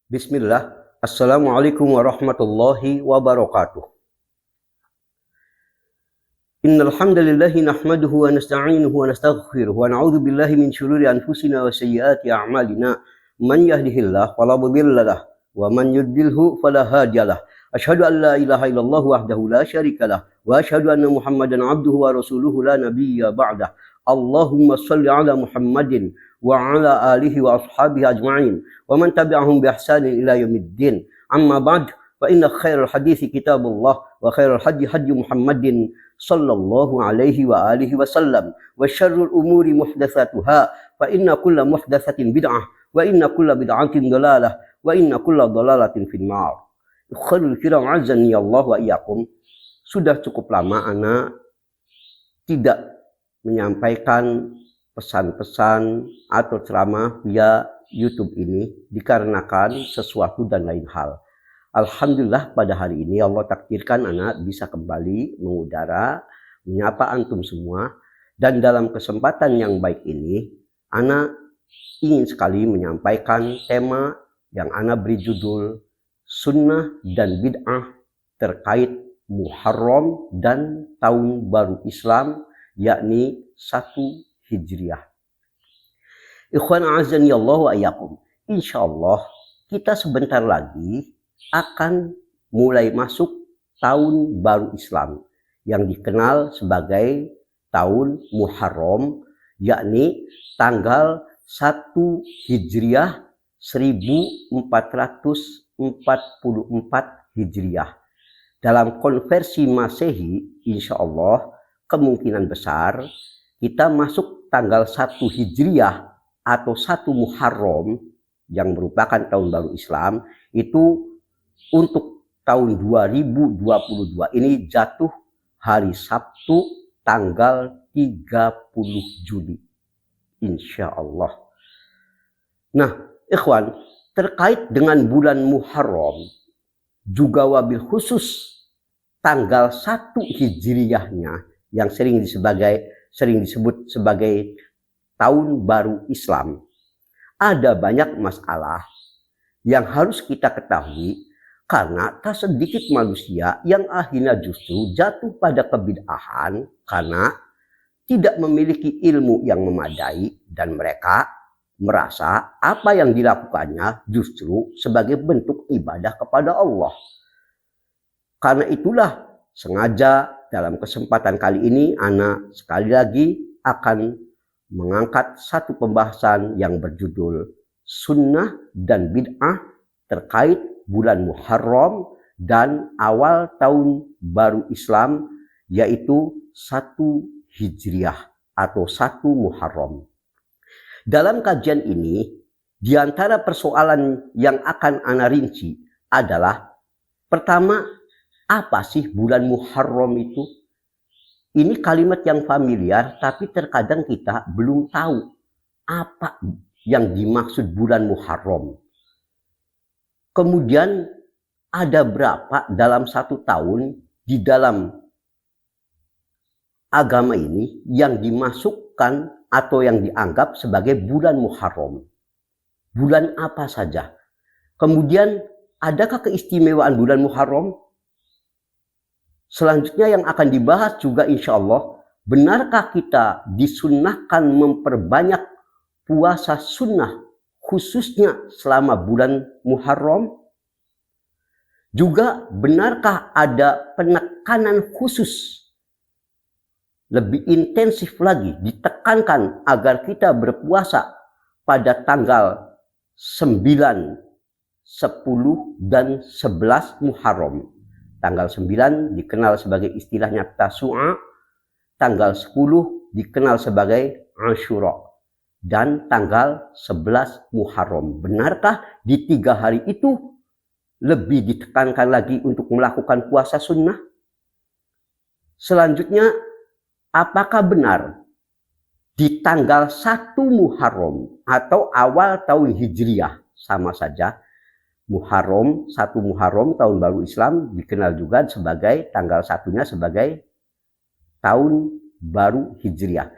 Bismillah. Assalamualaikum warahmatullahi wabarakatuh. Innal hamdalillahi nahmaduhu wa nasta'inuhu wa nastaghfiruh wa na'udzu billahi min shururi anfusina wa sayyiati a'malina. Man yahdihillahu fala mudilla lahu wa man yudlilhu fala hadiyalah. Asyhadu an la ilaha illallah wahdahu la syarikalah wa asyhadu anna Muhammadan abduhu wa rasuluhu la nabiyya ba'dah. Allahumma shalli ala Muhammadin wa ala alihi wa ashabihi ajma'in wa man tabi'ahum bi ihsanin ila yaumiddin. Amma ba'd, fa inna khairal hadithi kitabullah wa khairal hadi hadi Muhammadin sallallahu alaihi wa alihi wasallam wa syarrul umuri muhdatsatuha fa inna kulla muhdatsatin bid'ah wa inna kulla bid'atin dhalalah wa inna kulla dhalalatin finnar. Ikhwanul kiram azani Allah wa iyyakum. Sudah cukup lama ana tidak menyampaikan pesan-pesan atau ceramah via YouTube ini dikarenakan sesuatu dan lain hal. Alhamdulillah pada hari ini Allah takdirkan anak bisa kembali mengudara, menyapa antum semua, dan dalam kesempatan yang baik ini anak ingin sekali menyampaikan tema yang anak beri judul Sunnah dan Bid'ah terkait Muharram dan Tahun Baru Islam, yakni 1 Hijriah. Ikhwan azani Allah wa iyyakum. Insyaallah kita sebentar lagi akan mulai masuk tahun baru Islam yang dikenal sebagai tahun Muharram, yakni tanggal 1 Hijriah 1444 Hijriah. Dalam konversi Masehi, insyaallah kemungkinan besar kita masuk tanggal 1 Hijriah atau 1 Muharram yang merupakan tahun baru Islam itu untuk tahun 2022 ini jatuh hari Sabtu tanggal 30 Juli insya Allah. Nah ikhwan, terkait dengan bulan Muharram juga wabil khusus tanggal 1 Hijriahnya yang sering disebut sebagai tahun baru Islam, ada banyak masalah yang harus kita ketahui karena tak sedikit manusia yang akhirnya justru jatuh pada kebid'ahan karena tidak memiliki ilmu yang memadai dan mereka merasa apa yang dilakukannya justru sebagai bentuk ibadah kepada Allah. Karena itulah sengaja dalam kesempatan kali ini ana sekali lagi akan mengangkat satu pembahasan yang berjudul Sunnah dan Bid'ah terkait bulan Muharram dan awal tahun baru Islam, yaitu 1 Hijriah atau 1 Muharram. Dalam kajian ini, di antara persoalan yang akan ana rinci adalah pertama, apa sih bulan Muharram itu? Ini kalimat yang familiar, tapi terkadang kita belum tahu apa yang dimaksud bulan Muharram. Kemudian ada berapa dalam 1 tahun di dalam agama ini yang dimasukkan atau yang dianggap sebagai bulan Muharram? Bulan apa saja? Kemudian adakah keistimewaan bulan Muharram? Selanjutnya yang akan dibahas juga insya Allah, benarkah kita disunnahkan memperbanyak puasa sunnah khususnya selama bulan Muharram? Juga benarkah ada penekanan khusus lebih intensif lagi ditekankan agar kita berpuasa pada tanggal 9, 10 dan 11 Muharram. Tanggal 9 dikenal sebagai istilahnya Tasu'a, tanggal 10 dikenal sebagai Ashura, dan tanggal 11 Muharram. Benarkah di 3 hari itu lebih ditekankan lagi untuk melakukan puasa sunnah? Selanjutnya, apakah benar di tanggal 1 Muharram atau awal tahun Hijriah sama saja? Muharram, 1 Muharram tahun baru Islam dikenal juga sebagai tanggal 1-nya sebagai tahun baru Hijriah.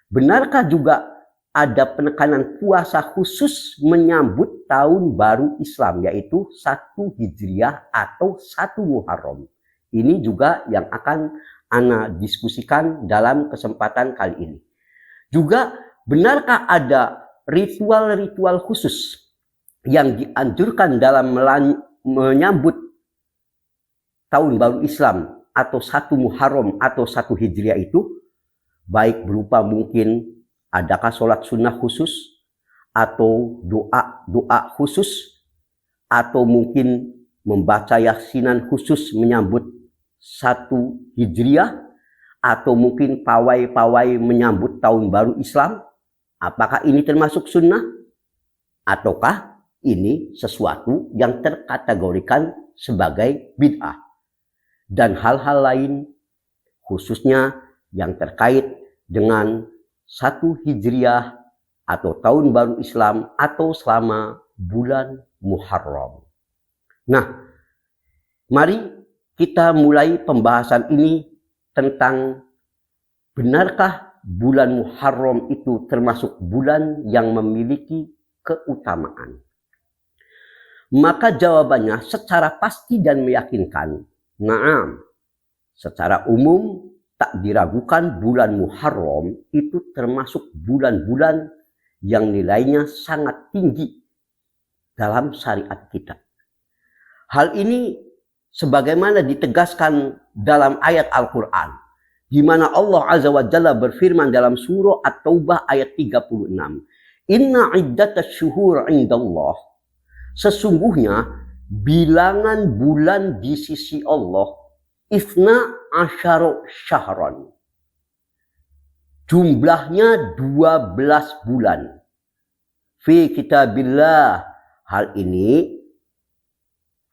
Benarkah juga ada penekanan puasa khusus menyambut tahun baru Islam, yaitu 1 Hijriah atau 1 Muharram. Ini juga yang akan Ana diskusikan dalam kesempatan kali ini. Juga, benarkah ada ritual-ritual khusus yang dianjurkan dalam menyambut tahun baru Islam atau 1 Muharram atau 1 Hijriah itu? Baik berupa mungkin adakah sholat sunnah khusus, atau doa khusus, atau mungkin membaca yasinan khusus menyambut 1 Hijriah, atau mungkin pawai-pawai menyambut tahun baru Islam. Apakah ini termasuk sunnah? Ataukah ini sesuatu yang terkategorikan sebagai bid'ah? Dan hal-hal lain khususnya yang terkait dengan 1 Hijriah atau tahun baru Islam atau selama bulan Muharram. Nah, mari kita mulai pembahasan ini tentang benarkah bulan Muharram itu termasuk bulan yang memiliki keutamaan. Maka jawabannya secara pasti dan meyakinkan, na'am. Secara umum tak diragukan bulan Muharram itu termasuk bulan-bulan yang nilainya sangat tinggi dalam syariat kita. Hal ini sebagaimana ditegaskan dalam ayat Al-Quran, di mana Allah Azza wa Jalla berfirman dalam surah At-Taubah ayat 36. Inna iddatas syuhur indallah. Sesungguhnya bilangan bulan di sisi Allah Ifna asyara syahran. Jumlahnya 12 bulan. Fi kitabillah. Hal ini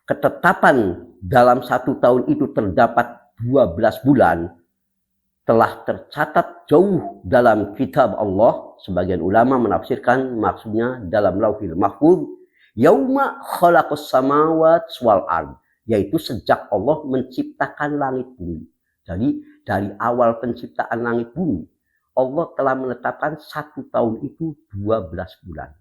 ketetapan dalam 1 tahun itu terdapat 12 bulan. Telah tercatat jauh dalam kitab Allah. Sebagian ulama menafsirkan maksudnya dalam Lauhil Mahfuz. Yauma khalaqas samawati wal ardh. Yaitu sejak Allah menciptakan langit bumi. Jadi dari awal penciptaan langit bumi, Allah telah menetapkan 1 tahun itu 12 bulan.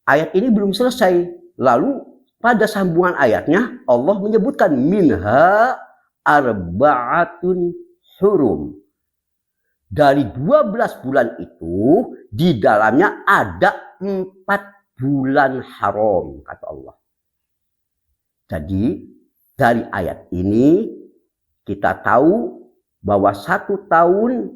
Ayat ini belum selesai. Lalu pada sambungan ayatnya Allah menyebutkan minha arba'atun hurum. Dari 12 bulan itu di dalamnya ada 4 bulan haram, kata Allah. Jadi dari ayat ini kita tahu bahwa 1 tahun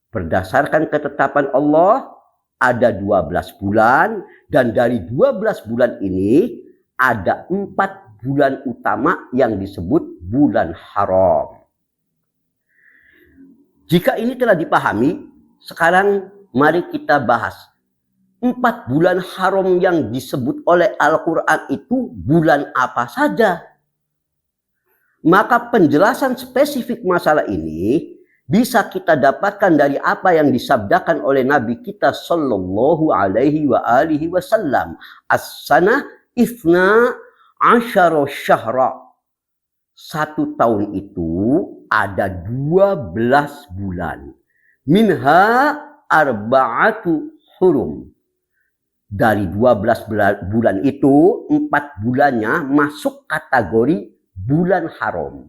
berdasarkan ketetapan Allah ada 12 bulan, dan dari 12 bulan ini ada 4 bulan utama yang disebut bulan haram. Jika ini telah dipahami, sekarang mari kita bahas 4 bulan haram yang disebut oleh Al-Quran itu bulan apa saja. Maka penjelasan spesifik masalah ini bisa kita dapatkan dari apa yang disabdakan oleh Nabi kita Sallallahu Alaihi Wasallam. As-sanah ifna asyara syahra. 1 tahun itu ada 12 bulan. Minha arba'atu hurum. Dari 12 bulan itu, 4 bulannya masuk kategori bulan haram.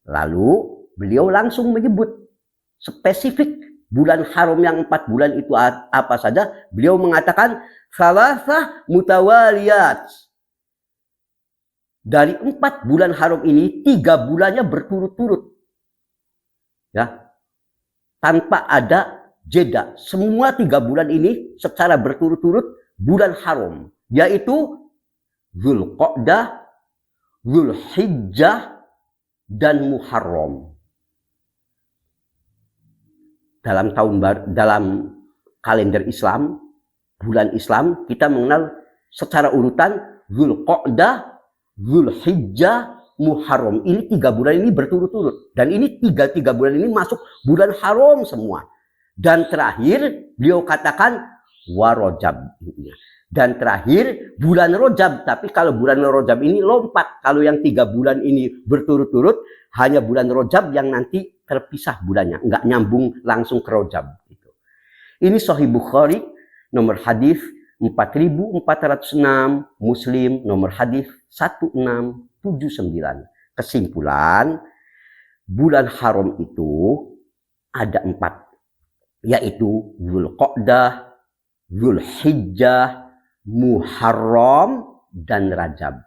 Lalu beliau langsung menyebut spesifik bulan haram yang 4 bulan itu apa saja. Beliau mengatakan salasah mutawaliyat. Dari 4 bulan haram ini 3 bulannya berturut-turut. Ya. Tanpa ada jeda. Semua 3 bulan ini secara berturut-turut bulan haram, yaitu Dzulqa'dah, Dzulhijjah, dan Muharram. Dalam kalender Islam, bulan Islam, kita mengenal secara urutan Dzulqa'dah, Dzulhijjah, Muharram. Ini 3 bulan ini berturut-turut, dan ini tiga bulan ini masuk bulan haram semua. Dan terakhir beliau katakan warojab. Dan terakhir bulan Rojab. Tapi kalau bulan Rojab ini lompat. Kalau yang 3 bulan ini berturut-turut, hanya bulan Rojab yang nanti terpisah bulannya. Enggak nyambung langsung ke Rojab. Gitu. Ini Sahih Bukhari nomor hadis 4406, Muslim nomor hadis 1679. Kesimpulan, bulan haram itu ada 4, yaitu Dzulqa'dah, Dzulhijjah, Muharram, dan Rajab.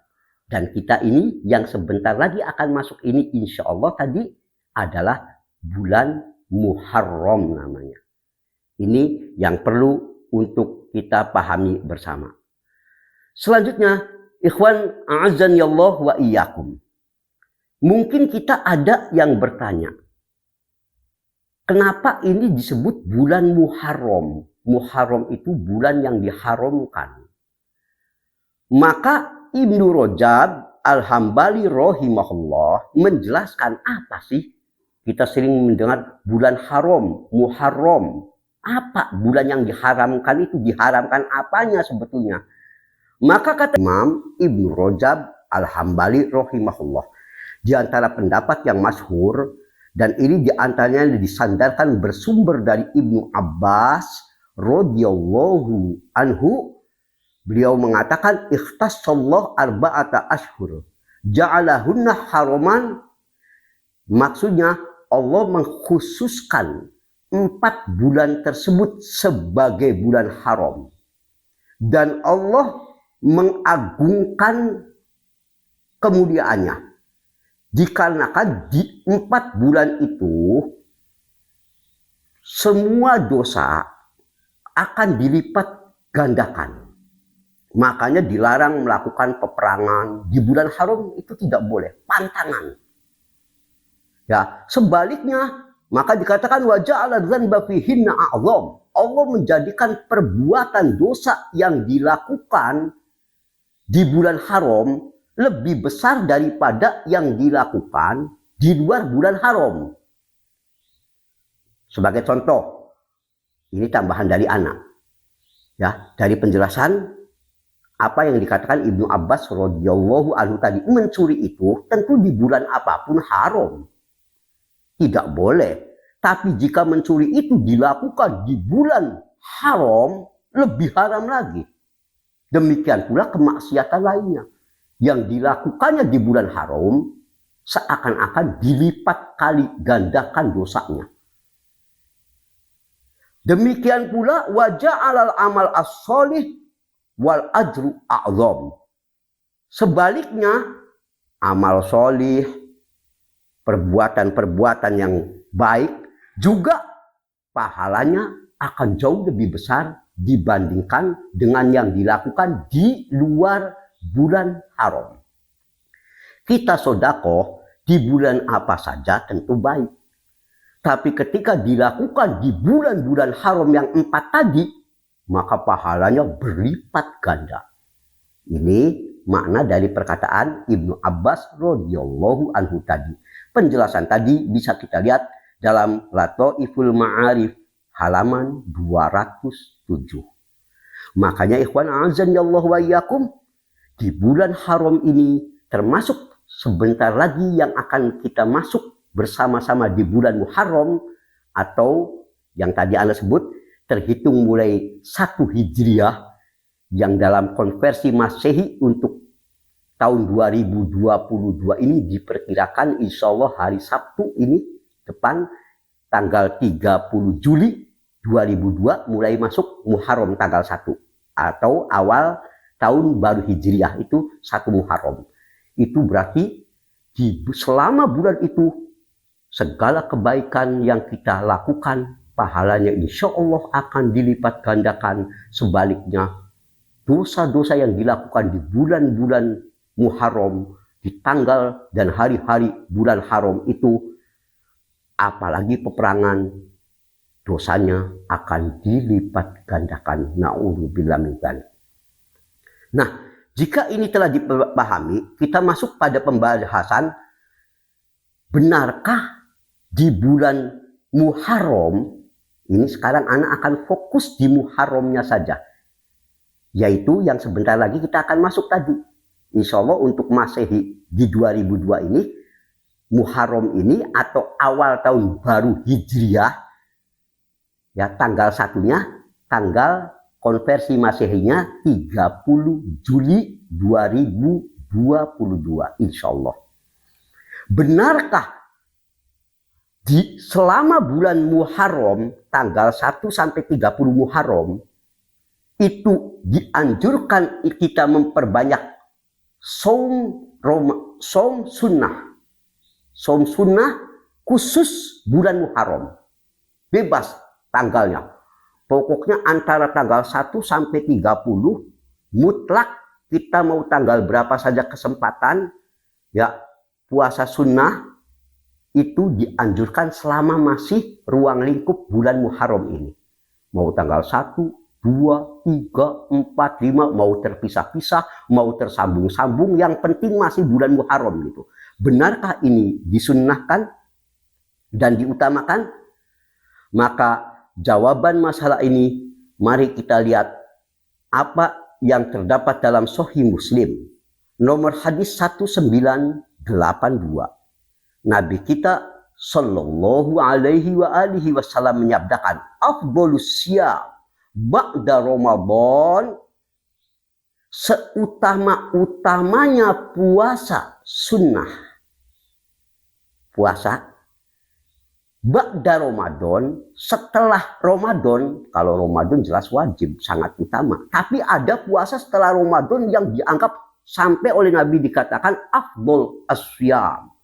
Dan kita ini yang sebentar lagi akan masuk ini insya Allah tadi adalah bulan Muharram namanya. Ini yang perlu untuk kita pahami bersama. Selanjutnya, ikhwan a'azzanillah wa iyyakum. Mungkin kita ada yang bertanya, kenapa ini disebut bulan Muharram? Muharram itu bulan yang diharamkan. Maka Ibnu Rajab Al-Hambali rahimahullah menjelaskan apa sih? Kita sering mendengar bulan haram, Muharram. Apa bulan yang diharamkan itu? Diharamkan apanya sebetulnya? Maka kata Imam Ibnu Rajab Al-Hambali rahimahullah, di antara pendapat yang masyhur, dan ini di antaranya disandarkan bersumber dari Ibnu Abbas radhiyallahu anhu, beliau mengatakan ikhtassallahu arba'ata ashhur ja'alahunna haraman. Maksudnya Allah mengkhususkan 4 bulan tersebut sebagai bulan haram. Dan Allah mengagungkan kemuliaannya. Dikarenakan di 4 bulan itu semua dosa akan dilipat gandakan. Makanya dilarang melakukan peperangan. Di bulan haram itu tidak boleh. Pantangan. Ya, sebaliknya, maka dikatakan wa ja'ala dzanba fihinna a'zam. Allah menjadikan perbuatan dosa yang dilakukan di bulan haram lebih besar daripada yang dilakukan di luar bulan haram. Sebagai contoh, ini tambahan dari anak. Ya, dari penjelasan apa yang dikatakan Ibnu Abbas radhiyallahu anhu tadi, mencuri itu tentu di bulan apapun haram. Tidak boleh. Tapi jika mencuri itu dilakukan di bulan haram, lebih haram lagi. Demikian pula kemaksiatan lainnya. Yang dilakukannya di bulan haram, seakan-akan dilipat kali gandakan dosanya. Demikian pula wa ja'alal amal as-sholih wal ajru a'zam. Sebaliknya, amal solih, perbuatan-perbuatan yang baik, juga pahalanya akan jauh lebih besar dibandingkan dengan yang dilakukan di luar bulan haram. Kita sedekah di bulan apa saja tentu baik. Tapi ketika dilakukan di bulan-bulan haram yang 4 tadi, maka pahalanya berlipat ganda. Ini makna dari perkataan Ibnu Abbas radhiyallahu anhu tadi. Penjelasan tadi bisa kita lihat dalam Lataiful Ma'arif halaman 207. Makanya ikhwan a'azzanillahu wa iyyakum, di bulan haram ini termasuk sebentar lagi yang akan kita masuk bersama-sama di bulan Muharram, atau yang tadi Anda sebut terhitung mulai 1 Hijriah, yang dalam konversi Masehi untuk tahun 2022 ini diperkirakan insya Allah hari Sabtu ini depan tanggal 30 Juli 2002 mulai masuk Muharram tanggal 1, atau awal tahun baru Hijriah itu 1 Muharram. Itu berarti selama bulan itu segala kebaikan yang kita lakukan pahalanya insya Allah akan dilipat gandakan. Sebaliknya, dosa-dosa yang dilakukan di bulan-bulan Muharram, di tanggal dan hari-hari bulan haram itu, apalagi peperangan, dosanya akan dilipat gandakan. Na'udzubillah min dzalik. Nah, jika ini telah dipahami, kita masuk pada pembahasan, benarkah di bulan Muharram ini, sekarang anak akan fokus di Muharramnya saja, yaitu yang sebentar lagi kita akan masuk tadi. Insya Allah untuk Masehi di 2002 ini, Muharram ini atau awal tahun baru Hijriah Ya, tanggal satunya, tanggal konversi Masehinya 30 Juli 2022, insya Allah. Benarkah selama bulan Muharram, tanggal 1 sampai 30 Muharram, itu dianjurkan kita memperbanyak saum sunnah. Saum sunnah khusus bulan Muharram. Bebas tanggalnya. Pokoknya antara tanggal 1 sampai 30 mutlak kita mau tanggal berapa saja kesempatan ya puasa sunnah itu dianjurkan selama masih ruang lingkup bulan Muharram ini. Mau tanggal 1, 2, 3, 4, 5 mau terpisah-pisah, mau tersambung-sambung, yang penting masih bulan Muharram gitu. Benarkah ini disunnahkan dan diutamakan? Maka jawaban masalah ini mari kita lihat apa yang terdapat dalam Sahih Muslim nomor hadis 1982. Nabi kita sallallahu alaihi wa alihi wasallam menyabdakan, afdhalus syiyam ba'da Ramadan, seutama-utamanya puasa sunnah. Puasa ba'da Ramadan, setelah Ramadan. Kalau Ramadan jelas wajib, sangat utama. Tapi ada puasa setelah Ramadan yang dianggap sampai oleh Nabi dikatakan afdhal asyam,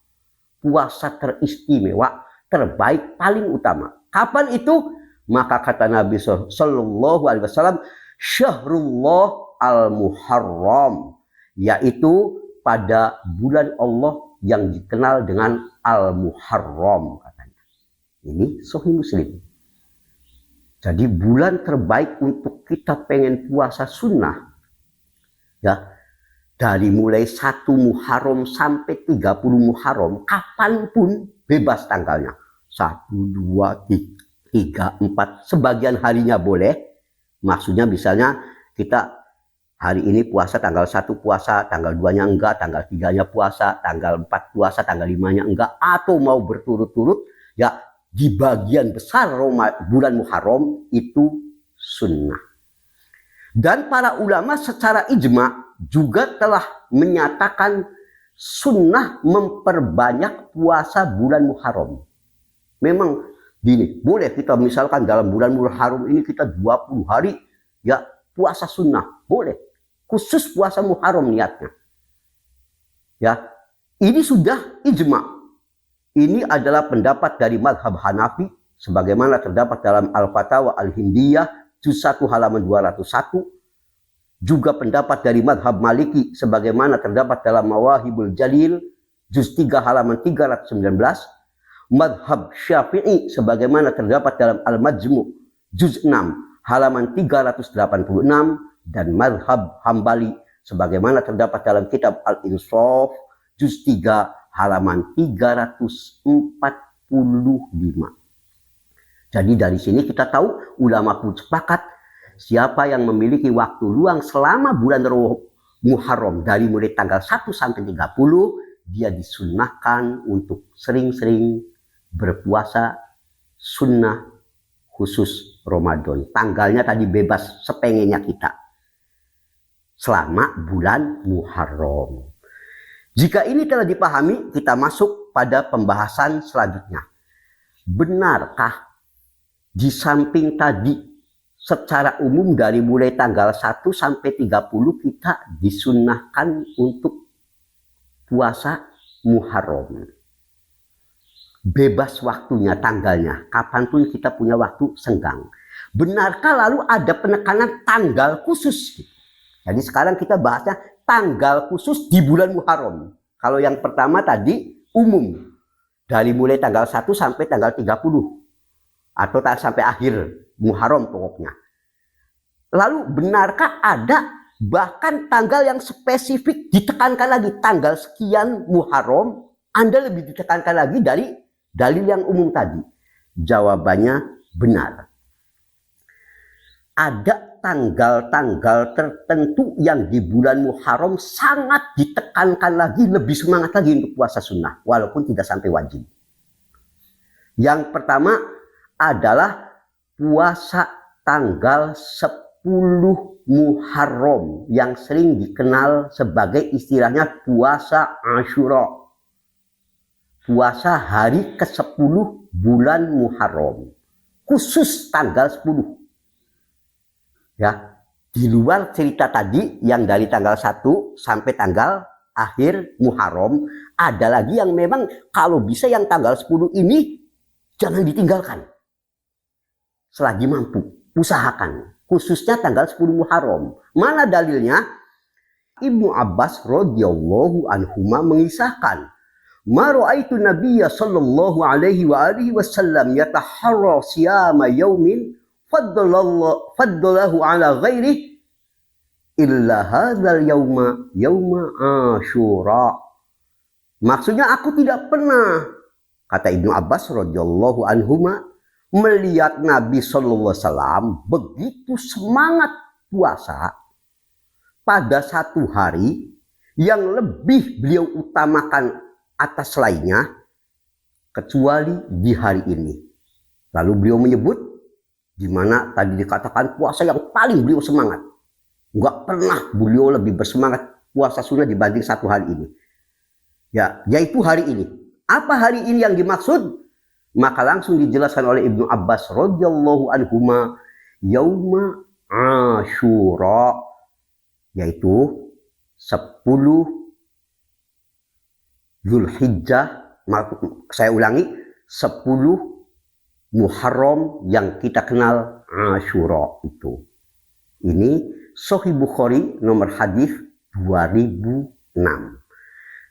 puasa teristimewa, terbaik, paling utama. Kapan itu? Maka kata Nabi sallallahu alaihi wasallam, syahrullah al-Muharram, yaitu pada bulan Allah yang dikenal dengan al-Muharram. Ini Sahih Muslim. Jadi bulan terbaik untuk kita pengen puasa sunnah, ya, dari mulai 1 Muharram sampai 30 Muharram, kapanpun bebas tanggalnya. 1, 2, 3, 4, sebagian harinya boleh. Maksudnya misalnya kita hari ini puasa, tanggal 1 puasa, tanggal 2-nya enggak, tanggal 3-nya puasa, tanggal 4 puasa, tanggal 5-nya enggak, atau mau berturut-turut, ya di bagian besar bulan Muharram itu sunnah. Dan para ulama secara ijma juga telah menyatakan sunnah memperbanyak puasa bulan Muharram. Memang gini, boleh kita misalkan dalam bulan Muharram ini kita 20 hari ya puasa sunnah, boleh. Khusus puasa Muharram niatnya. Ya, ini sudah ijma. Ini adalah pendapat dari mazhab Hanafi sebagaimana terdapat dalam Al-Fatawa Al-Hindiyah juz 1 halaman 201. Juga pendapat dari mazhab Maliki sebagaimana terdapat dalam Mawahibul Jalil juz 3 halaman 319. Mazhab Syafi'i sebagaimana terdapat dalam Al-Majmu' juz 6 halaman 386, dan mazhab Hambali sebagaimana terdapat dalam kitab Al-Insaf juz 3 halaman 345. Jadi dari sini kita tahu ulama pun sepakat siapa yang memiliki waktu luang selama bulan Muharram dari mulai tanggal 1 sampai 30, dia disunnahkan untuk sering-sering berpuasa sunnah khusus Ramadan. Tanggalnya tadi bebas sepengennya kita selama bulan Muharram. Jika ini telah dipahami, kita masuk pada pembahasan selanjutnya. Benarkah di samping tadi secara umum dari mulai tanggal 1 sampai 30 kita disunnahkan untuk puasa Muharram? Bebas waktunya, tanggalnya, kapanpun kita punya waktu senggang. Benarkah lalu ada penekanan tanggal khusus? Jadi sekarang kita bahasnya tanggal khusus di bulan Muharram. Kalau yang pertama tadi umum, dari mulai tanggal 1 sampai tanggal 30 atau sampai akhir Muharram pokoknya. Lalu benarkah ada bahkan tanggal yang spesifik ditekankan lagi, tanggal sekian Muharram, Anda lebih ditekankan lagi dari dalil yang umum tadi? Jawabannya benar. Ada tanggal-tanggal tertentu yang di bulan Muharram sangat ditekankan lagi, lebih semangat lagi untuk puasa sunnah, walaupun tidak sampai wajib. Yang pertama adalah puasa tanggal 10 Muharram yang sering dikenal sebagai istilahnya puasa Asyura. Puasa hari ke-10 bulan Muharram. Khusus tanggal 10. Ya, di luar cerita tadi yang dari tanggal 1 sampai tanggal akhir Muharram, ada lagi yang memang kalau bisa yang tanggal 10 ini jangan ditinggalkan. Selagi mampu, usahakan. Khususnya tanggal 10 Muharram. Mana dalilnya? Ibnu Abbas radhiyallahu anhuma mengisahkan, "Ma ra'aitu Nabiyya sallallahu alaihi wa alihi wasallam yataharra siyama yaumin faddalahu ala ghairihi illa hadzal yauma Asyura." Maksudnya aku tidak pernah, kata Ibnu Abbas radhiyallahu anhuma, melihat Nabi sallallahu alaihi wasallam begitu semangat puasa pada satu hari yang lebih beliau utamakan atas lainnya kecuali di hari ini. Lalu beliau menyebut di mana tadi dikatakan puasa yang paling beliau semangat. Enggak pernah beliau lebih bersemangat puasa sunnah dibanding satu hari ini. Ya, yaitu hari ini. Apa hari ini yang dimaksud? Maka langsung dijelaskan oleh Ibnu Abbas radhiyallahu anhuma, yauma Asyura, yaitu 10 Zulhijjah. Saya ulangi, 10 Muharram yang kita kenal Asyura itu. Ini Sahih Bukhari nomor hadis 2006.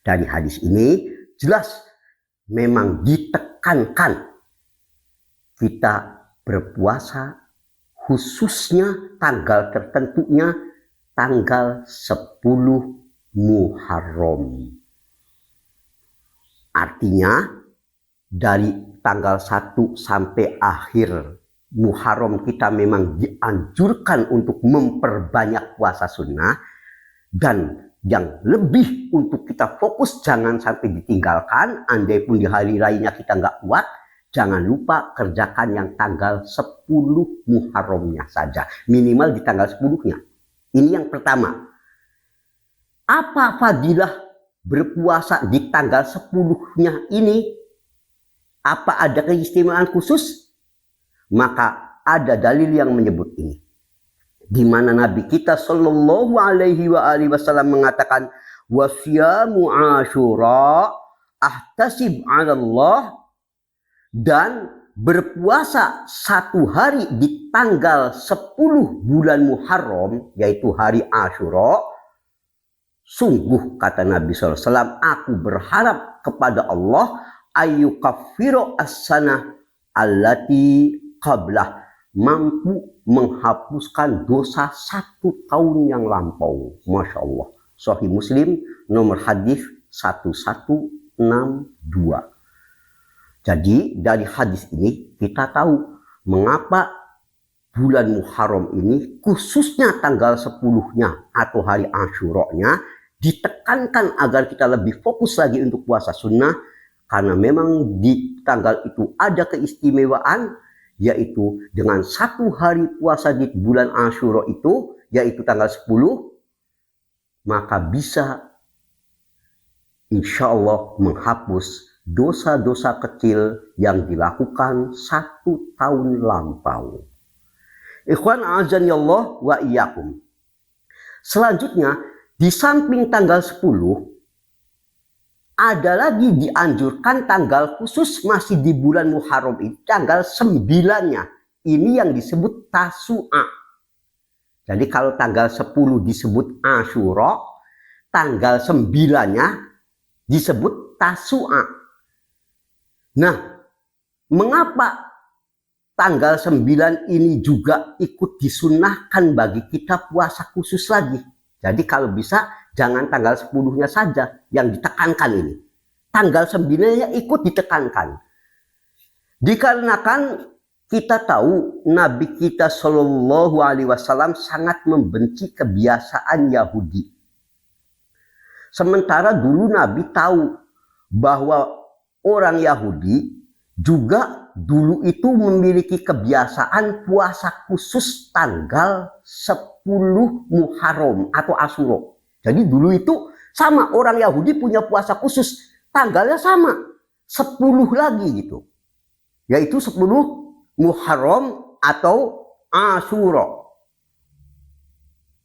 Dari hadis ini jelas memang ditekankan kita berpuasa khususnya tanggal tertentunya tanggal 10 Muharram. Artinya dari tanggal 1 sampai akhir Muharram kita memang dianjurkan untuk memperbanyak puasa sunnah, dan yang lebih untuk kita fokus jangan sampai ditinggalkan. Andai pun di hari lainnya kita nggak kuat, jangan lupa kerjakan yang tanggal 10 Muharramnya saja, minimal di tanggal 10-nya. Ini yang pertama. Apa fadilah berpuasa di tanggal 10-nya ini? Apa ada keistimewaan khusus? Maka ada dalil yang menyebut ini, di mana Nabi kita sallallahu alaihi wa alihi wasallam mengatakan, "Wasyamu Asyura ahtasib 'ala Allah," dan berpuasa satu hari di tanggal 10 bulan Muharram, yaitu hari Asyura, sungguh kata Nabi SAW, aku berharap kepada Allah ayyukaffiru as-sanah allati qablah, mampu menghapuskan dosa 1 tahun yang lampau. Masya Allah. Sahih Muslim nomor hadis 1162. Jadi dari hadis ini kita tahu mengapa bulan Muharram ini khususnya tanggal 10-nya atau hari Asyura-nya ditekankan agar kita lebih fokus lagi untuk puasa sunnah, karena memang di tanggal itu ada keistimewaan, yaitu dengan satu hari puasa di bulan Asyura itu, yaitu tanggal 10, maka bisa insya Allah menghapus dosa-dosa kecil yang dilakukan 1 tahun lampau. Ikhwan azani Allah wa iyyakum. Selanjutnya, di samping tanggal 10, ada lagi dianjurkan tanggal khusus masih di bulan Muharram ini, tanggal 9-nya. Ini yang disebut Tasu'a. Jadi kalau tanggal 10 disebut Asyura, tanggal 9-nya disebut Tasu'a. Nah, mengapa tanggal 9 ini juga ikut disunnahkan bagi kita puasa khusus lagi? Jadi kalau bisa jangan tanggal 10-nya saja yang ditekankan ini. Tanggal 9-nya ikut ditekankan. Dikarenakan kita tahu Nabi kita Shallallahu Alaihi Wasallam sangat membenci kebiasaan Yahudi. Sementara dulu Nabi tahu bahwa orang Yahudi juga dulu itu memiliki kebiasaan puasa khusus tanggal 10 Muharram atau Asyura. Jadi dulu itu sama, orang Yahudi punya puasa khusus, tanggalnya sama, 10 lagi gitu. Yaitu 10 Muharram atau Asyura.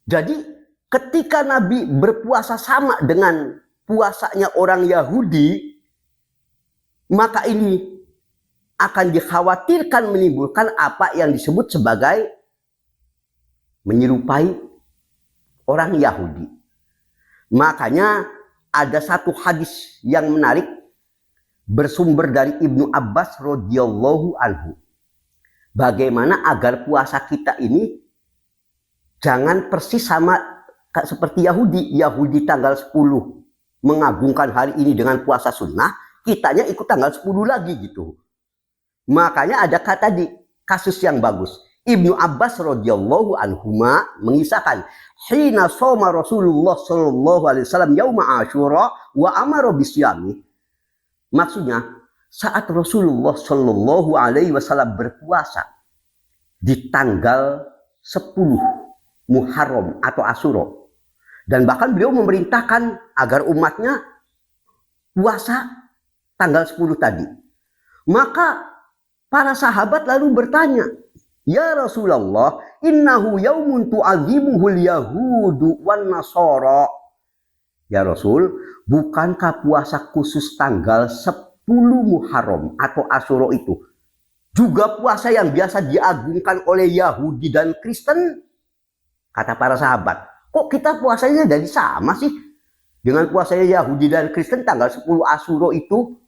Jadi ketika Nabi berpuasa sama dengan puasanya orang Yahudi, maka ini akan dikhawatirkan menimbulkan apa yang disebut sebagai menyerupai orang Yahudi. Makanya ada satu hadis yang menarik bersumber dari Ibnu Abbas radhiyallahu anhu. Bagaimana agar puasa kita ini jangan persis sama seperti Yahudi. Yahudi tanggal 10 mengagungkan hari ini dengan puasa sunnah, kitanya ikut tanggal 10 lagi gitu. Makanya ada kata di kasus yang bagus. Ibnu Abbas radhiyallahu anhuma mengisahkan, "Hina shoma Rasulullah sallallahu alaihi wasallam yauma Asyura wa amara bisyami." Maksudnya, saat Rasulullah sallallahu alaihi wasallam berpuasa di tanggal 10 Muharram atau Asyura, dan bahkan beliau memerintahkan agar umatnya puasa tanggal 10 tadi. Maka para sahabat lalu bertanya, "Ya Rasulullah, innahu yaumun tu'azimuhul yahudu wan nasara." Ya Rasul, bukankah puasa khusus tanggal 10 Muharram atau Asyura itu juga puasa yang biasa diagungkan oleh Yahudi dan Kristen? Kata para sahabat, kok kita puasanya jadi sama sih dengan puasanya Yahudi dan Kristen tanggal 10 Asyura itu?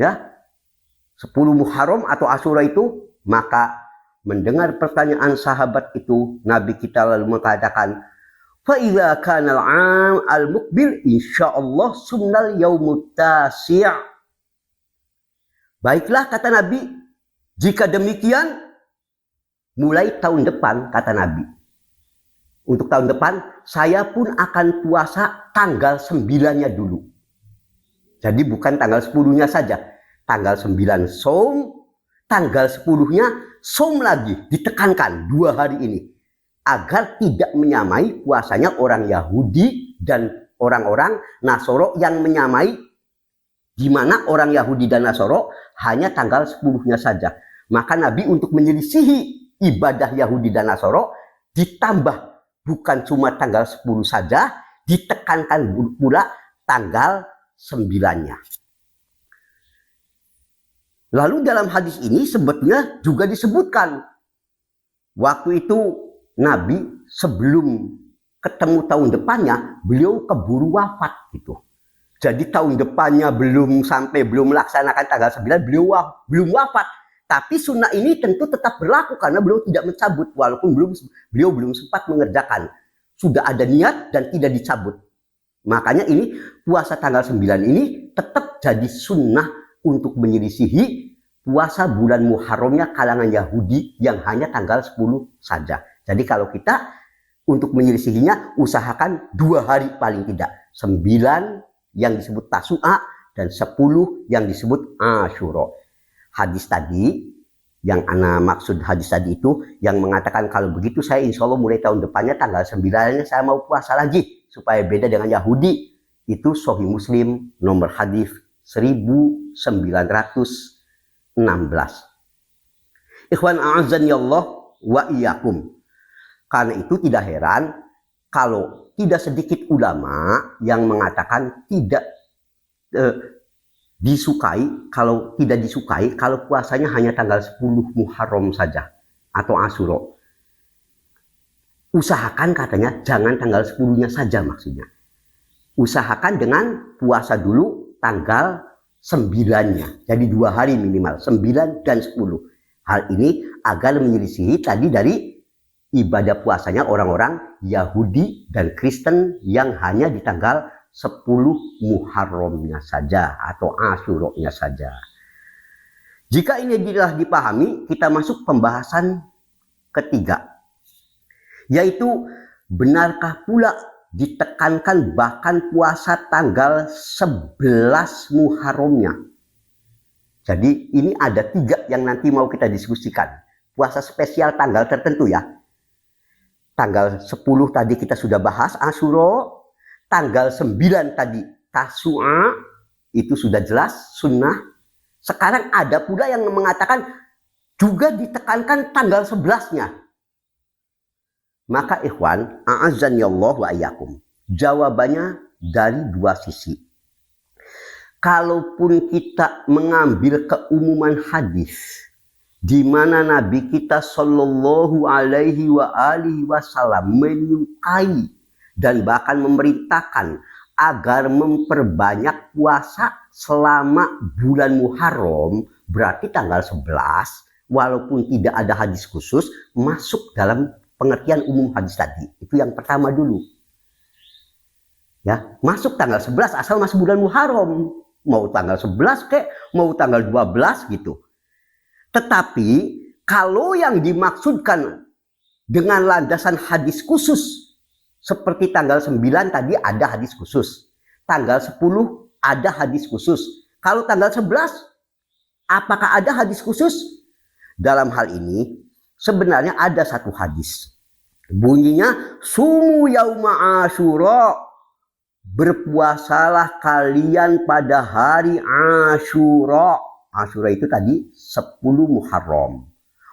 Ya, 10 Muharram atau Asyura itu. Maka mendengar pertanyaan sahabat itu, Nabi kita lalu mengatakan, fa idza kana al-'am al-muqbil insyaallah sunnal yaumut tasi'. Baiklah, kata Nabi, jika demikian mulai tahun depan, kata Nabi, untuk tahun depan saya pun akan puasa tanggal 9-nya dulu. Jadi bukan tanggal 10-nya saja. Tanggal 9 Som, tanggal 10-nya Som lagi, ditekankan 2 hari ini. Agar tidak menyamai puasanya orang Yahudi dan orang-orang Nasoro yang menyamai, di mana orang Yahudi dan Nasoro hanya tanggal 10-nya saja. Maka Nabi untuk menyelisihi ibadah Yahudi dan Nasoro, ditambah bukan cuma tanggal 10 saja, ditekankan pula tanggal 9-nya. Lalu dalam hadis ini sebetulnya juga disebutkan, waktu itu Nabi sebelum ketemu tahun depannya, beliau keburu wafat gitu. Jadi tahun depannya belum melaksanakan tanggal 9, beliau belum wafat. Tapi sunnah ini tentu tetap berlaku karena beliau tidak mencabut, walaupun beliau belum sempat mengerjakan. Sudah ada niat dan tidak dicabut. Makanya ini puasa tanggal 9 ini tetap jadi sunnah untuk menyelisihi puasa bulan Muharramnya kalangan Yahudi yang hanya tanggal 10 saja. Jadi kalau kita untuk menyelisihinya usahakan 2 hari paling tidak. 9 yang disebut Tasu'a dan 10 yang disebut Asyura. Hadis tadi, yang ana maksud hadis tadi itu yang mengatakan kalau begitu saya insya Allah mulai tahun depannya tanggal 9-nya saya mau puasa lagi supaya beda dengan Yahudi. Itu Sahih Muslim nomor hadis 1916. Ikhwan a'azzani Allah wa iyyakum. Karena itu tidak heran kalau tidak sedikit ulama yang mengatakan tidak tidak disukai kalau puasanya hanya tanggal 10 Muharram saja atau Asyura. Usahakan katanya jangan tanggal 10-nya saja maksudnya. Usahakan dengan puasa dulu tanggal 9-nya. Jadi 2 hari minimal, 9 dan 10. Hal ini agar menyelisihi tadi dari ibadah puasanya orang-orang Yahudi dan Kristen yang hanya di tanggal 10 Muharramnya saja atau Asyuranya saja. Jika ini telah dipahami, kita masuk pembahasan ketiga, yaitu benarkah pula ditekankan bahkan puasa tanggal 11 Muharramnya Jadi ini ada 3 yang nanti mau kita diskusikan. Puasa spesial tanggal tertentu ya. Tanggal 10 tadi kita sudah bahas Asyura. Tanggal 9 tadi Tasu'a, itu sudah jelas sunnah. Sekarang ada pula yang mengatakan juga ditekankan tanggal 11-nya. Maka ikhwan, a'azzani Allah wa iyyakum. Jawabannya dari 2 sisi. Kalaupun kita mengambil keumuman hadis di mana Nabi kita Shallallahu Alaihi Wasallam menyukai dan bahkan memerintahkan agar memperbanyak puasa selama bulan Muharram, berarti tanggal 11 walaupun tidak ada hadis khusus masuk dalam pengertian umum hadis tadi. Itu yang pertama dulu. Ya, masuk tanggal 11 asal masuk bulan Muharram. Mau tanggal 11 kek, mau tanggal 12 gitu. Tetapi kalau yang dimaksudkan dengan landasan hadis khusus seperti tanggal 9 tadi ada hadis khusus. Tanggal 10 ada hadis khusus. Kalau tanggal 11 apakah ada hadis khusus? Dalam hal ini sebenarnya ada satu hadis. Bunyinya sumu yauma asyura. Berpuasalah kalian pada hari Asyura. Asyura itu tadi 10 Muharram.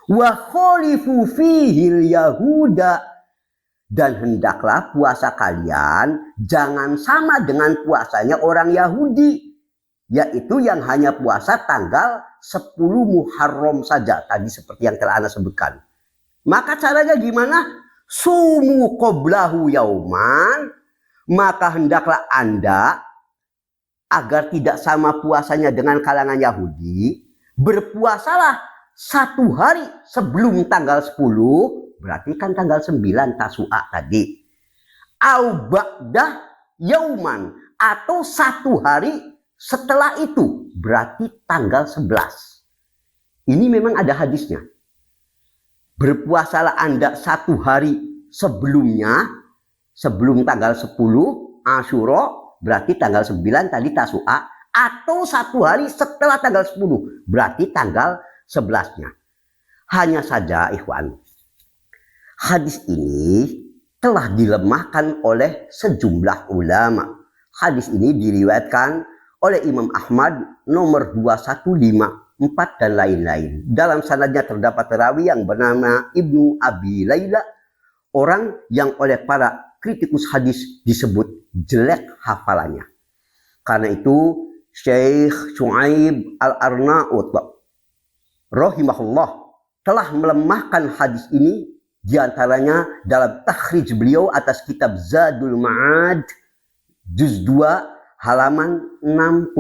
Wa khalifu fihil yahuda. Dan hendaklah puasa kalian jangan sama dengan puasanya orang Yahudi. Yaitu yang hanya puasa tanggal 10 Muharram saja. Tadi seperti yang telah Anda sebutkan. Maka caranya gimana? Sumu qoblahu yauman. Maka hendaklah Anda, agar tidak sama puasanya dengan kalangan Yahudi, berpuasalah 1 hari sebelum tanggal 10, berarti kan tanggal 9 Tasu'a tadi. Au ba'dah yauman, atau 1 hari setelah itu, berarti tanggal 11. Ini memang ada hadisnya. Berpuasalah Anda 1 hari sebelumnya, sebelum tanggal 10 Asyura, berarti tanggal 9 tadi Tasu'a, atau 1 hari setelah tanggal 10, berarti tanggal 11-nya. Hanya saja ikhwan, hadis ini telah dilemahkan oleh sejumlah ulama. Hadis ini diriwayatkan oleh Imam Ahmad nomor 2154 dan lain-lain. Dalam sanadnya terdapat rawi yang bernama Ibnu Abi Layla, orang yang oleh para kritikus hadis disebut jelek hafalannya. Karena itu Syekh Syuaib Al-Arnaut rahimahullah telah melemahkan hadis ini, diantaranya dalam takhrij beliau atas kitab Zadul Ma'ad juz 2 halaman 66.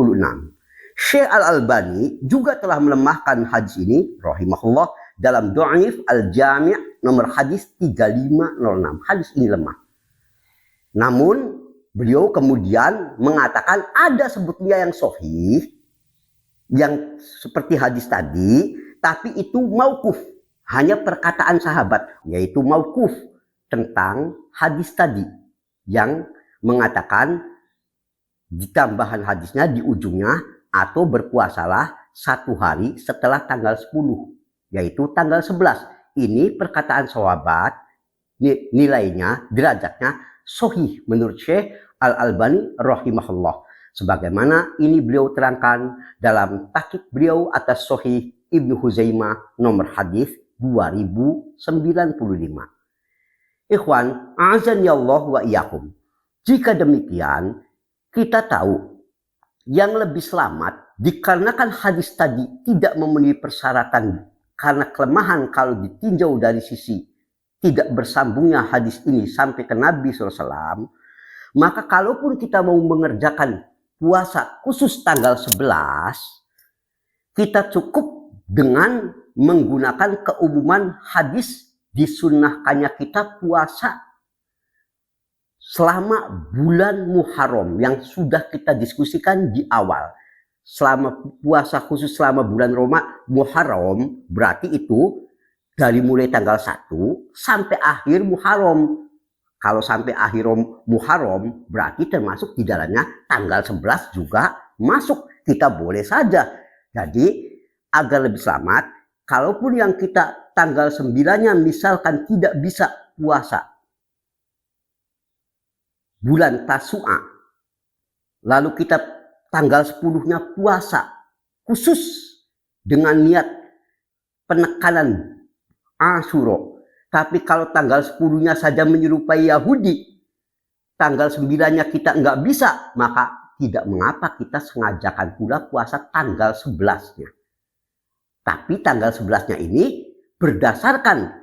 Syekh Al-Albani juga telah melemahkan hadis ini rahimahullah dalam Dhaif Al-Jami' nomor hadis 3506. Hadis ini lemah. Namun beliau kemudian mengatakan ada sebetulnya yang sahih, yang seperti hadis tadi, tapi itu mauquf, hanya perkataan sahabat, yaitu mauquf tentang hadis tadi yang mengatakan di tambahan hadisnya di ujungnya, atau berpuasalah 1 hari setelah tanggal 10, yaitu tanggal 11. Ini perkataan sahabat, nilainya, derajatnya sahih menurut Syekh Al-Albani rahimahullah. Sebagaimana ini beliau terangkan dalam taqiq beliau atas Sahih Ibnu Huzaimah nomor hadis 2095. Ikhwan, azan ya Allah wa iyyakum. Jika demikian, kita tahu yang lebih selamat dikarenakan hadis tadi tidak memenuhi persyaratan karena kelemahan kalau ditinjau dari sisi tidak bersambungnya hadis ini sampai ke Nabi SAW, maka kalaupun kita mau mengerjakan puasa khusus tanggal 11, kita cukup dengan menggunakan keumuman hadis disunnahkannya kita puasa selama bulan Muharram yang sudah kita diskusikan di awal. Selama puasa khusus selama bulan Muharram, berarti itu dari mulai tanggal 1 sampai akhir Muharram. Kalau sampai akhir Muharram berarti termasuk di dalamnya tanggal 11 juga masuk. Kita boleh saja Jadi agar lebih selamat, kalaupun yang kita tanggal 9-nya misalkan tidak bisa puasa bulan Tasu'a, lalu kita tanggal 10-nya puasa khusus dengan niat penekanan Asyura. Tapi kalau tanggal 10-nya saja menyerupai Yahudi, tanggal 9-nya kita nggak bisa, maka tidak mengapa kita sengajakan pula puasa tanggal 11-nya. Tapi tanggal 11-nya ini berdasarkan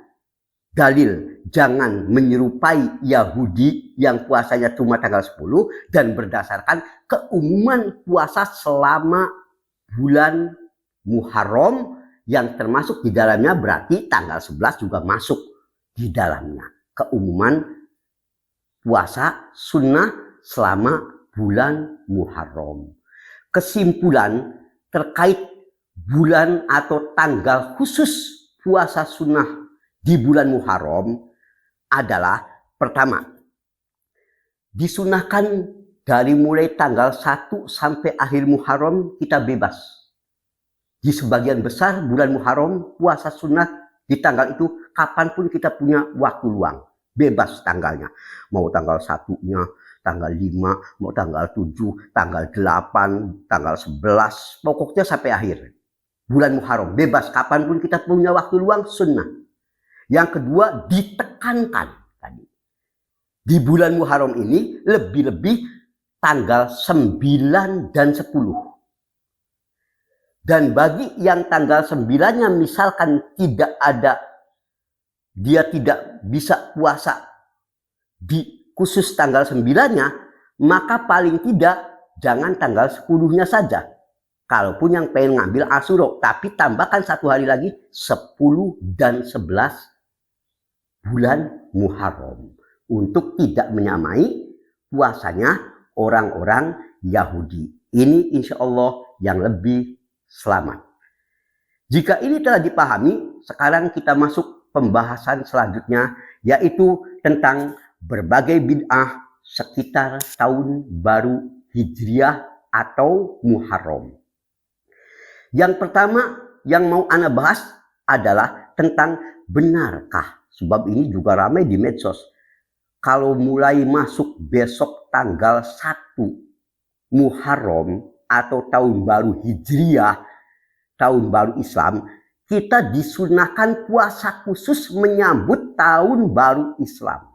dalil jangan menyerupai Yahudi yang puasanya cuma tanggal 10 dan berdasarkan keumuman puasa selama bulan Muharram yang termasuk di dalamnya berarti tanggal 11 juga masuk di dalamnya. Keumuman puasa sunnah selama bulan Muharram. Kesimpulan terkait bulan atau tanggal khusus puasa sunnah di bulan Muharram adalah pertama, disunahkan dari mulai tanggal 1 sampai akhir Muharram kita bebas. Di sebagian besar bulan Muharram puasa sunnah di tanggal itu kapanpun kita punya waktu luang. Bebas tanggalnya. Mau tanggal 1-nya, tanggal 5, mau tanggal 7, tanggal 8, tanggal 11. Pokoknya sampai akhir. Bulan Muharram bebas kapanpun kita punya waktu luang sunnah. Yang kedua ditekankan tadi. Di bulan Muharram ini lebih-lebih tanggal 9 dan 10. Dan bagi yang tanggal 9-nya misalkan tidak ada, dia tidak bisa puasa di khusus tanggal 9-nya, maka paling tidak jangan tanggal 10-nya saja. Kalaupun yang pengen ngambil Asyura, tapi tambahkan 1 hari lagi 10 dan 11 bulan Muharram. Untuk tidak menyamai puasanya orang-orang Yahudi. Ini insya Allah yang lebih selamat. Jika ini telah dipahami, sekarang kita masuk pembahasan selanjutnya, yaitu tentang berbagai bid'ah sekitar tahun baru Hijriah atau Muharram. Yang pertama yang mau ana bahas adalah tentang benarkah, sebab ini juga ramai di medsos, kalau mulai masuk besok tanggal 1 Muharram atau tahun baru Hijriah, tahun baru Islam, kita disunahkan puasa khusus menyambut tahun baru Islam.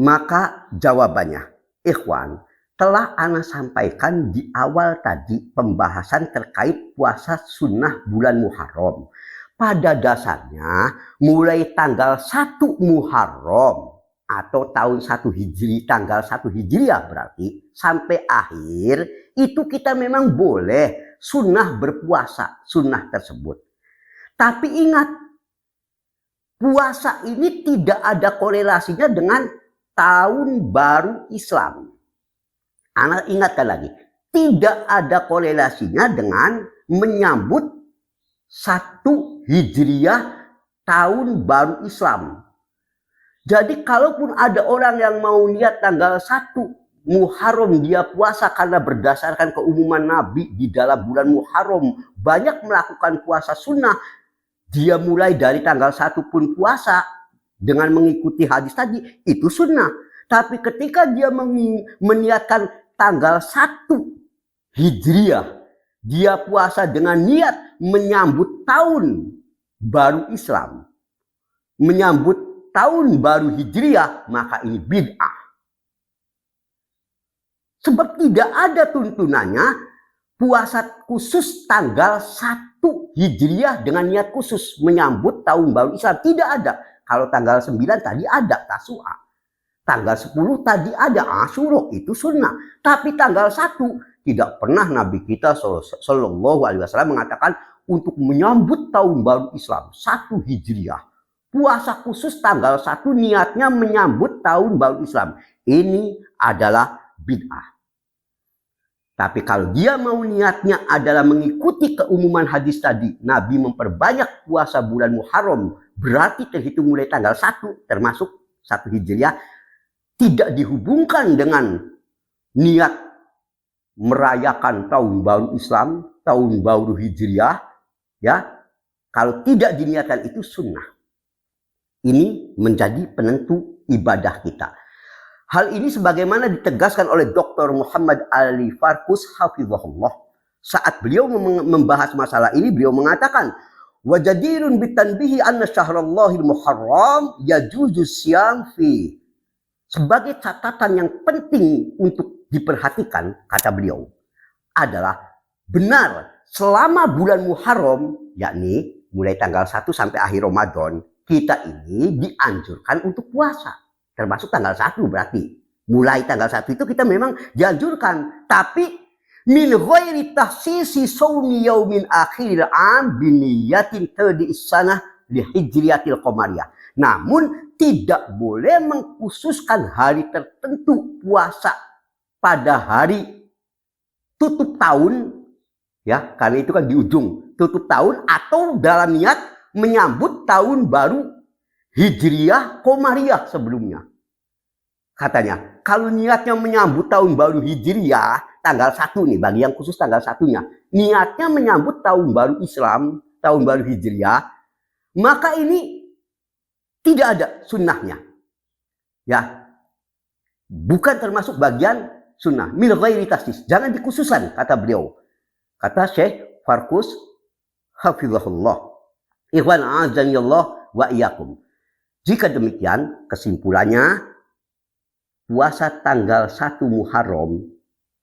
Maka jawabannya, ikhwan, telah ana sampaikan di awal tadi pembahasan terkait puasa sunnah bulan Muharram. Pada dasarnya mulai tanggal 1 Muharram atau tahun 1 Hijri, tanggal 1 Hijriah berarti sampai akhir itu kita memang boleh sunnah berpuasa, sunnah tersebut. Tapi ingat, puasa ini tidak ada korelasinya dengan tahun baru Islam. Anak ingatkan lagi, tidak ada korelasinya dengan menyambut 1 Hijriah tahun baru Islam. Jadi kalaupun ada orang yang mau niat tanggal 1 Muharram dia puasa karena berdasarkan keumuman Nabi di dalam bulan Muharram banyak melakukan puasa sunnah, dia mulai dari tanggal 1 pun puasa dengan mengikuti hadis tadi, itu sunnah. Tapi ketika dia meniatkan tanggal 1 Hijriah, dia puasa dengan niat menyambut tahun baru Islam, menyambut tahun baru Hijriah, maka ini bid'ah. Sebab tidak ada tuntunannya puasa khusus tanggal 1 Hijriah dengan niat khusus menyambut tahun baru Islam. Tidak ada. Kalau tanggal 9 tadi ada Tasu'a. Tanggal 10 tadi ada Asyura, itu sunnah. Tapi tanggal 1 tidak pernah Nabi kita Sallallahu Alaihi Wasallam mengatakan untuk menyambut tahun baru Islam 1 Hijriah. Puasa khusus tanggal 1 niatnya menyambut tahun baru Islam. Ini adalah bid'ah. Tapi kalau dia mau niatnya adalah mengikuti keumuman hadis tadi, Nabi memperbanyak puasa bulan Muharram, berarti terhitung mulai tanggal 1 termasuk 1 Hijriah, tidak dihubungkan dengan niat merayakan tahun baru Islam, tahun baru Hijriah, ya, kalau tidak diniatkan itu sunnah. Ini menjadi penentu ibadah kita. Hal ini sebagaimana ditegaskan oleh Dr. Muhammad Ali Farkus hafizahullah. Saat beliau membahas masalah ini, beliau mengatakan, wajadirun bitanbihi anna syahrallahil muharram yajuzu siyam fi. Sebagai catatan yang penting untuk diperhatikan, kata beliau, adalah benar selama bulan Muharram, yakni mulai tanggal 1 sampai akhir Ramadan, kita ini dianjurkan untuk puasa. Termasuk tanggal 1 berarti. Mulai tanggal 1 itu kita memang dianjurkan. Tapi min ghairi tahsisi sawmi yaumin akhiril am biniyatin tadi'is sanah li hijriyatil qamariyah. Namun tidak boleh mengkhususkan hari tertentu puasa pada hari tutup tahun, ya, karena itu kan di ujung tutup tahun, atau dalam niat menyambut tahun baru Hijriyah Qamariyah sebelumnya. Katanya, kalau niatnya menyambut tahun baru Hijriyah tanggal 1 nih, bagi yang khusus tanggal 1-nya, niatnya menyambut tahun baru Islam, tahun baru Hijriyah, maka ini tidak ada sunnahnya. Ya, bukan termasuk bagian sunnah. Min ghairi tahsis. Jangan dikhususkan, kata beliau. Kata Syekh Farkus hafizahullah. Ikhwan a'azanillah wa iyyakum. Jika demikian, kesimpulannya, puasa tanggal 1 Muharram,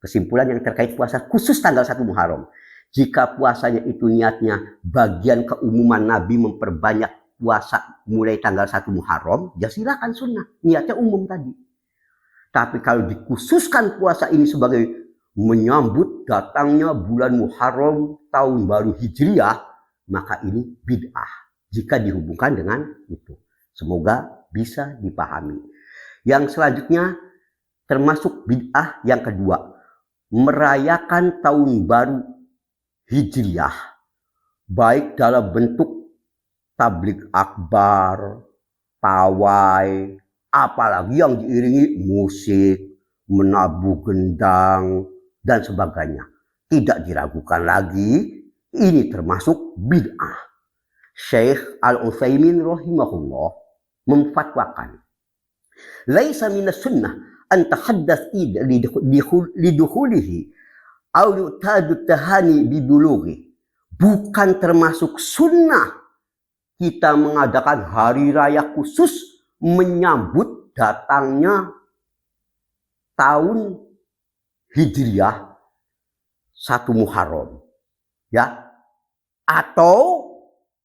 kesimpulan yang terkait puasa khusus tanggal 1 Muharram. Jika puasanya itu niatnya bagian keumuman Nabi memperbanyak puasa mulai tanggal 1 Muharram, ya silakan sunnah. Niatnya umum tadi. Tapi kalau dikhususkan puasa ini sebagai menyambut datangnya bulan Muharram tahun baru Hijriyah, maka ini bid'ah jika dihubungkan dengan itu. Semoga bisa dipahami. Yang selanjutnya termasuk bid'ah yang kedua, merayakan tahun baru Hijriyah baik dalam bentuk tablik akbar, pawai, apalagi yang diiringi musik, menabuh gendang, dan sebagainya. Tidak diragukan lagi, ini termasuk bid'ah. Syekh Al-Utsaimin rahimahullah memfatwakan, laisa minas sunnah an tahaddath lidukhulihi aw yu'tadu tahani bibulughi. Bukan termasuk sunnah kita mengadakan hari raya khusus menyambut datangnya tahun Hijriyah 1 Muharram, ya, atau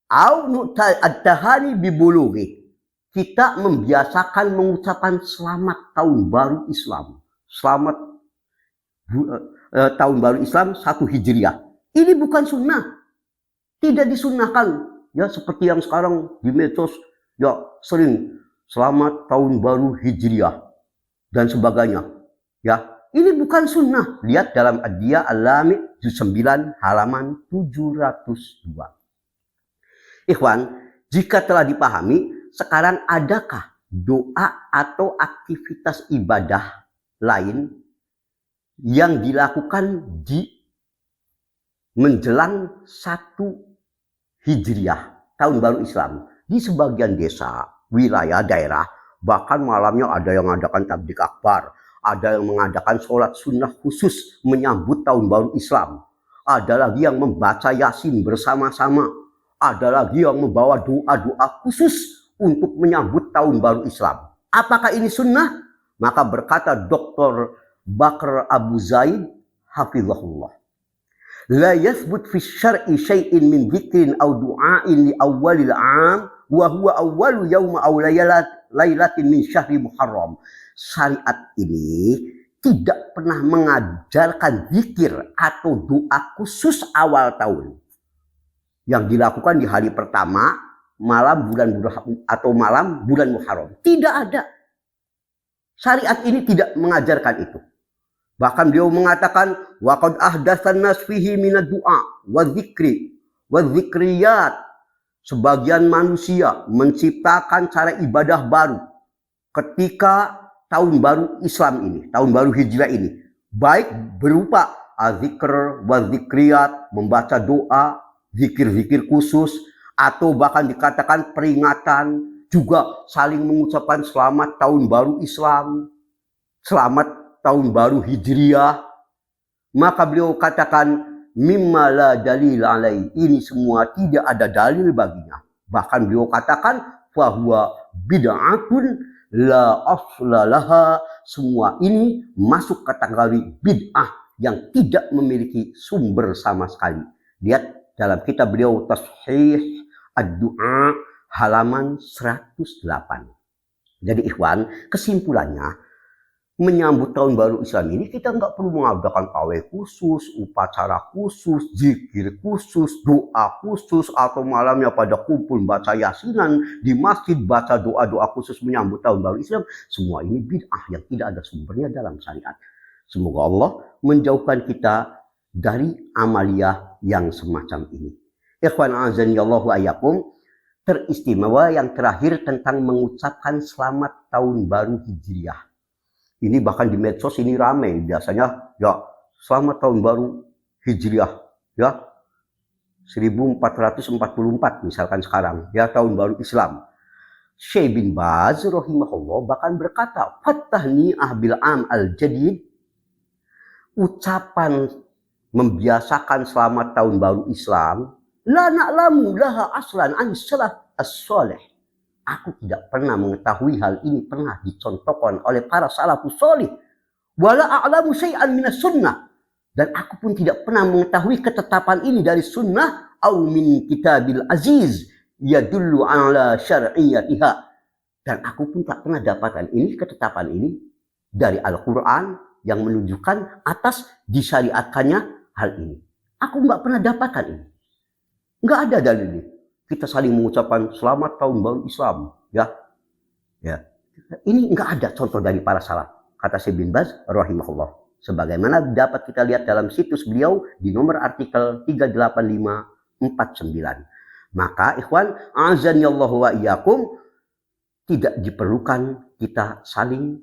ad-dahani bibulughi, kita membiasakan mengucapkan selamat tahun baru Islam, selamat tahun baru Islam 1 Hijriyah. Ini bukan sunnah, tidak disunnahkan. Ya, seperti yang sekarang di medsos, ya, sering selamat tahun baru Hijriyah dan sebagainya. Ya, ini bukan sunnah. Lihat dalam Ad-Diya Al-Lami juz 9 halaman 702. Ikhwan, jika telah dipahami, sekarang adakah doa atau aktivitas ibadah lain yang dilakukan di menjelang 1 Hijriyah, tahun baru Islam? Di sebagian desa, wilayah, daerah, bahkan malamnya ada yang mengadakan tablik akbar, ada yang mengadakan sholat sunnah khusus menyambut tahun baru Islam, ada lagi yang membaca Yasin bersama-sama, ada lagi yang membawa doa-doa khusus untuk menyambut tahun baru Islam. Apakah ini sunnah? Maka berkata Dr. Bakr Abu Zaid hafizahullah, la yathbut fi syar'i syai'in min dzikrin aw du'ain li awwalil 'am wa huwa awwalu yawma aw lailatin min syahri Muharram. Syariat ini tidak pernah mengajarkan zikir atau doa khusus awal tahun yang dilakukan di hari pertama malam bulan Muharram. Tidak ada. Syariat ini tidak mengajarkan itu. Bahkan beliau mengatakan, waqad ahdatsan nas fihi minad du'a wa dzikri wa dzikriyat. Sebagian manusia menciptakan cara ibadah baru ketika tahun baru Islam ini, tahun baru Hijrah ini, baik berupa azikr wa zikriyat, membaca doa, zikir-zikir khusus, atau bahkan dikatakan peringatan, juga saling mengucapkan selamat tahun baru Islam, selamat tahun baru Hijriah. Maka beliau katakan mimma la dalil alai, ini semua tidak ada dalil baginya. Bahkan beliau katakan fahuwa bid'atun la asla laha, semua ini masuk kategori bid'ah yang tidak memiliki sumber sama sekali. Lihat dalam kitab beliau Tashih Ad-Du'a halaman 108. Jadi ikhwan, kesimpulannya menyambut tahun baru Islam ini kita nggak perlu mengadakan pawai khusus, upacara khusus, zikir khusus, doa khusus, atau malamnya pada kumpul baca yasinan di masjid, baca doa-doa khusus menyambut tahun baru Islam. Semua ini bid'ah yang tidak ada sumbernya dalam syariat. Semoga Allah menjauhkan kita dari amaliyah yang semacam ini. Ikhwan azani Allah wa iyyakum, teristimewa yang terakhir tentang mengucapkan selamat tahun baru Hijriah. Ini bahkan di medsos ini ramai, biasanya ya selamat tahun baru Hijriah ya 1444 misalkan sekarang ya tahun baru Islam. Syekh bin Baz rahimahullah bahkan berkata, "Fatahni'ah bil am al jadid", ucapan membiasakan selamat tahun baru Islam, la na'lamu laha aslan an salaf as-salih. Aku tidak pernah mengetahui hal ini pernah dicontohkan oleh para salafus salih. Wala a'lamu syai'an minas sunnah. Dan aku pun tidak pernah mengetahui ketetapan ini dari sunnah au min kitabil aziz yadullu ala syar'iyyatiha. Dan aku pun tak pernah dapatkan ini ketetapan ini dari Al-Quran yang menunjukkan atas disyariatkannya hal ini. Aku nggak pernah dapatkan ini. Nggak ada dalil ini. Kita saling mengucapkan selamat tahun baru Islam, ya. Ini enggak ada contoh dari para salaf, kata Syekh bin Baz rahimahullah. Sebagaimana dapat kita lihat dalam situs beliau di nomor artikel 38549. Maka ikhwan azanillahu wa iyyakum, tidak diperlukan kita saling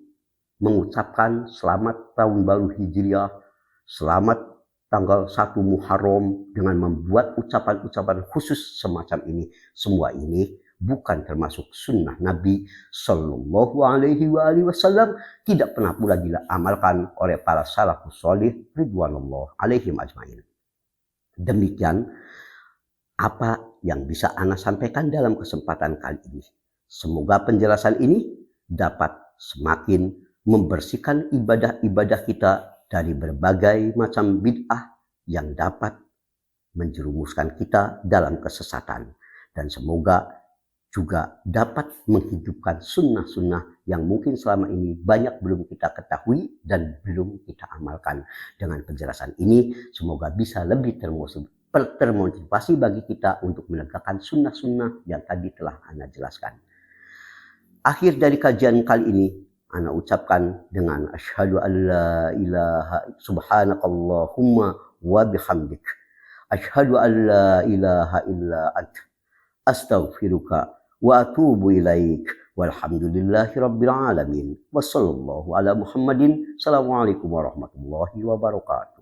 mengucapkan selamat tahun baru Hijriah, selamat tanggal 1 Muharram dengan membuat ucapan-ucapan khusus semacam ini. Semua ini bukan termasuk sunnah Nabi Sallallahu Alaihi Wasallam, tidak pernah pula diamalkan oleh para salafus salih ridwanullah alaihim ajmain. Demikian apa yang bisa ana sampaikan dalam kesempatan kali ini. Semoga penjelasan ini dapat semakin membersihkan ibadah-ibadah kita dari berbagai macam bid'ah yang dapat menjerumuskan kita dalam kesesatan. Dan semoga juga dapat menghidupkan sunnah-sunnah yang mungkin selama ini banyak belum kita ketahui dan belum kita amalkan. Dengan penjelasan ini, semoga bisa lebih termotivasi bagi kita untuk menegakkan sunnah-sunnah yang tadi telah ana jelaskan. Akhir dari kajian kali ini, ana ucapkan dengan asyhadu an la ilaha subhanakallahumma wa bihamdik asyhadu an la ilaha illa anta astaghfiruka wa atubu ilaik walhamdulillahi rabbil alamin wa sallallahu ala Muhammadin. Assalamualaikum warahmatullahi wabarakatuh.